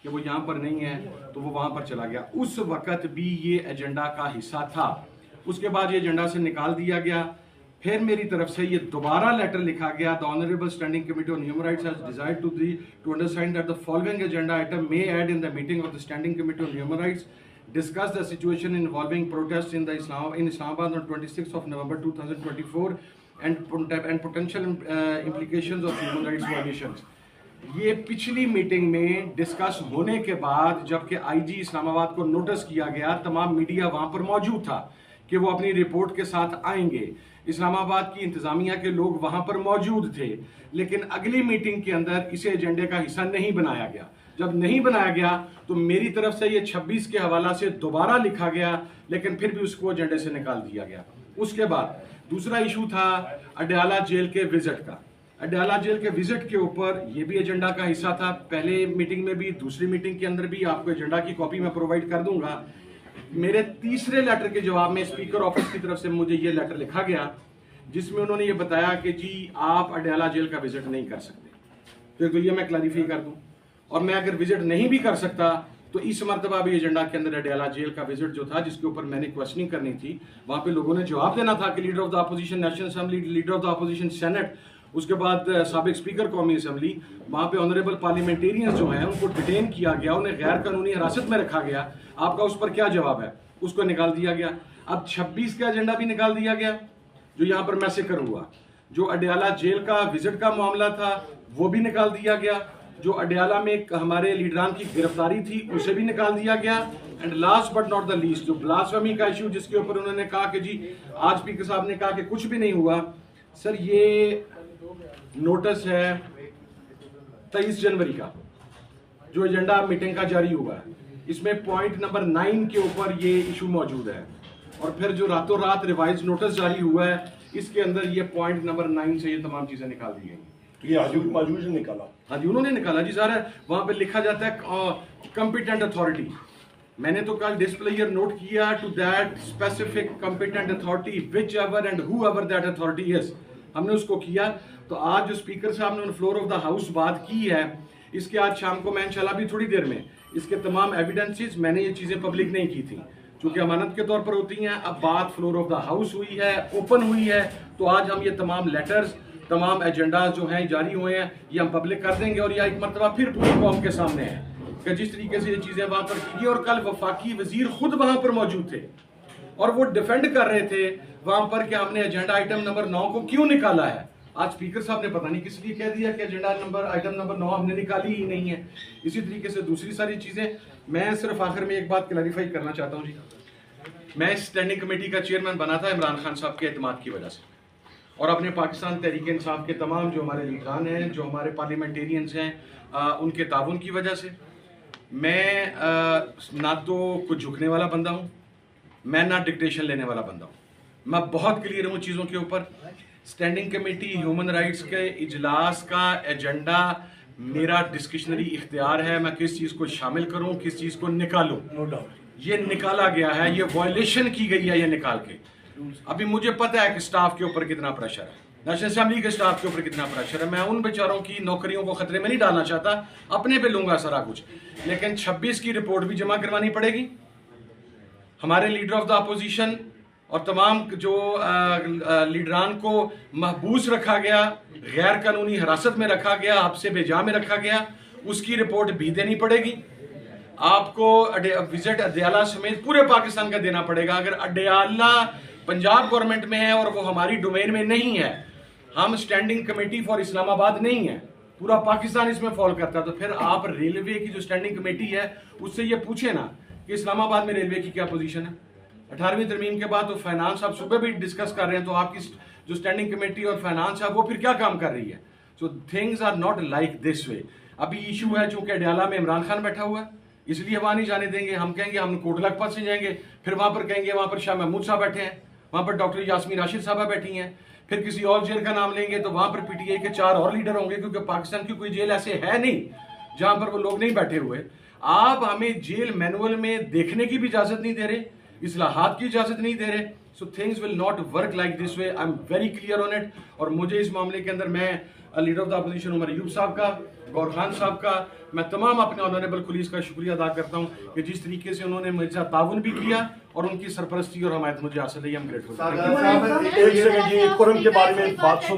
कि वो यहाँ पर नहीं है, तो वो वहाँ पर चला गया। उस वक़्त भी ये एजेंडा का हिस्सा था। उसके बाद ये एजेंडा से निकाल दिया गया। फिर मेरी तरफ से ये दोबारा लेटर लिखा गया, the honourable standing committee on human rights has decided to understand that the following agenda item may add in the meeting of the standing committee on human rights, discuss the situation involving protests in Islamabad on 26th of November 2024 and potential implications of human rights violations। ये पिछली meeting में discuss होने के बाद जबकि IG Islamabad को notice किया गया, तमाम मीडिया वहां पर मौजूद था कि वो अपनी रिपोर्ट के साथ आएंगे, इस्लामाबाद की इंतजामिया के लोग वहां पर मौजूद थे, लेकिन अगली मीटिंग के अंदर इसे एजेंडे का हिस्सा नहीं बनाया गया। जब नहीं बनाया गया तो मेरी तरफ से ये 26 के हवाला से दोबारा लिखा गया, लेकिन फिर भी उसको एजेंडे से निकाल दिया गया। उसके बाद दूसरा इशू था अडयाला जेल के विजिट का। अडयाला जेल के विजिट के ऊपर ये भी एजेंडा का हिस्सा था। पहले मीटिंग में भी, दूसरी मीटिंग के अंदर भी आपको एजेंडा की कॉपी मैं प्रोवाइड कर दूंगा। मेरे तीसरे लेटर के जवाब में स्पीकर ऑफिस की तरफ से मुझे ये लेटर लिखा गया, जिसमें उन्होंने ये बताया कि जी आप अडयाला जेल का विजिट नहीं कर सकते। तो ये मैं क्लैरिफाई कर दूं, और मैं अगर विजिट नहीं भी कर सकता तो इस मरतबा भी एजेंडा के अंदर अडयाला जेल का विजिट जो था, जिसके ऊपर मैंने क्वेश्चनिंग करनी थी, वहां पे लोगों ने जवाब देना था कि leader of the opposition national assembly, leader of the opposition senate, उसके बाद साबिक स्पीकर कौमी असेंबली, वहां पे ऑनरेबल पार्लियामेंटेरियंस जो हैं उनको डिटेन किया गया, उन्हें गैर कानूनी हिरासत में रखा गया। आपका उस पर क्या जवाब है? उसको निकाल दिया गया। अब 26 का एजेंडा भी निकाल दिया गया, जो यहाँ पर मैं जिक्र हुआ। जो अडयाला जेल का विजिट का मामला था वो भी निकाल दिया गया। जो अडयाला में हमारे लीडरान की गिरफ्तारी थी उसे भी निकाल दिया गया। And last but not the least, जो ब्लास्फेमी का इशू, जिसके ऊपर उन्होंने कहा कि जी आज स्पीकर साहब ने कहा कि कुछ भी नहीं हुआ। सर ये नोटिस है 23 जनवरी का, जो एजेंडा मीटिंग का जारी हुआ है, इसमें पॉइंट नंबर 9 के ऊपर ये इशू मौजूद है। और फिर जो रातों रात रिवाइज नोटिस जारी हुआ है, इसके अंदर ये पॉइंट नंबर 9 से ये तमाम चीजें निकाल दी गई। ये आजू से निकाला? हाँ जी, उन्होंने निकाला जी। सारा वहां पे लिखा जाता है कॉम्पिटेंट अथॉरिटी। मैंने तो कल डिस्प्ले ईयर नोट किया, to that specific competent authority whichever and whoever that authority is, हमने उसको किया। तो आज जो स्पीकर साहब ने फ्लोर ऑफ द हाउस बात की है, इसके आज शाम को मैं इंशाल्लाह भी थोड़ी देर में इसके तमाम एविडेंसेस, मैंने ये चीजें पब्लिक नहीं की थी चूंकि अमानत के तौर पर होती हैं। अब बात फ्लोर ऑफ द हाउस हुई है, ओपन हुई है, तो आज हम ये तमाम लेटर्स, तमाम एजेंडाज जो हैं जारी हुए हैं, ये हम पब्लिक कर देंगे। और यह एक मरतबा फिर पूरी कौम के सामने है कि जिस तरीके से ये चीजें वहां पर की, और कल वफाकी वजीर खुद वहां पर मौजूद थे और वो डिफेंड कर रहे थे वहां पर कि हमने एजेंडा आइटम नंबर 9 को क्यों निकाला है। आज स्पीकर साहब ने पता नहीं किस लिए कह दिया कि एजेंडा आइटम नंबर 9 हमने निकाली ही नहीं है। इसी तरीके से दूसरी सारी चीजें। मैं सिर्फ आखिर में एक बात क्लैरिफाई करना चाहता हूँ जी, मैं स्टैंडिंग कमेटी का चेयरमैन बना था इमरान खान साहब के एतमाद की वजह से, और अपने पाकिस्तान तहरीक इंसाफ के तमाम जो हमारे लीडरान हैं, जो हमारे पार्लियामेंटेरियंस हैं, उनके ताउन की वजह से। मैं ना तो कुछ झुकने वाला बंदा हूँ, मैं ना डिक्टेशन लेने वाला बंदा हूँ। मैं बहुत क्लियर हूँ चीज़ों के ऊपर। स्टैंडिंग कमेटी ह्यूमन राइट्स के इजलास का एजेंडा मेरा डिस्क्रिशनरी इख्तियार है, मैं किस चीज़ को शामिल करूँ, किस चीज़ को निकालूँ। नो डाउट ये निकाला गया है, ये वायलेशन की गई है ये निकाल के। अभी मुझे पता है कि स्टाफ के ऊपर कितना प्रेशर है, नेशनल असेंबली के स्टाफ के ऊपर कितना प्रेशर है। मैं उन बेचारों की नौकरियों को खतरे में नहीं डालना चाहता, अपने पे लूंगा सारा कुछ। लेकिन 26 की रिपोर्ट भी जमा करवानी पड़ेगी। हमारे लीडर ऑफ द अपोजिशन और तमाम जो लीडरान को महबूस रखा गया, गैर कानूनी हिरासत में रखा गया, हब्से बेजा में रखा गया, उसकी रिपोर्ट भी देनी पड़ेगी। आपको विजिट अडयाला समेत पूरे पाकिस्तान का देना पड़ेगा। अगर अडयाला पंजाब गवर्नमेंट में है और वो हमारी डोमेन में नहीं है, हम स्टैंडिंग कमेटी फॉर इस्लामाबाद नहीं है, पूरा पाकिस्तान इसमें फॉल करता है, तो फिर आप रेलवे की जो स्टैंडिंग कमेटी है उससे ये पूछे ना कि इस्लामाबाद में रेलवे की क्या पोजीशन है। 18वीं तरमीम के बाद तो फाइनेंस आप सुबह भी डिस्कस कर रहे हैं, तो आपकी जो स्टैंडिंग कमेटी और फाइनेंस है वो फिर क्या काम कर रही है। So things are not like this way. अभी इशू है चूंकि अडयाला में इमरान खान बैठा हुआ है, इसलिए वहां नहीं जाने देंगे। हम कहेंगे हम कोट लखपत से जाएंगे, फिर वहां पर कहेंगे वहां पर शाह महमूद साहब बैठे हैं, वहां पर डॉक्टर यास्मीन राशिद साहबा बैठी हैं। फिर किसी और जेल का नाम लेंगे तो वहां पर पीटीआई के 4 और लीडर होंगे, क्योंकि पाकिस्तान की कोई जेल ऐसे है नहीं जहां पर वो लोग नहीं बैठे हुए। आप हमें जेल मैनुअल में देखने की भी इजाजत नहीं दे रहे, इस्लाहात की इजाजत नहीं दे रहे। So things will not work like this way. I am very clear on it. और मुझे इस मामले के अंदर मैं leader of the opposition Omar Ayub साहब का, गौर खान साहब का, मैं तमाम अपने ऑनरेबल कुलीस का शुक्रिया अदा करता हूँ कि जिस तरीके से उन्होंने मेरे साथ ताउन भी किया और उनकी सरपरस्ती और हमायत मुझे हासिल है। हम ग्रेटफुल। एक सेकंड जी, कुरम के बारे में बात सुन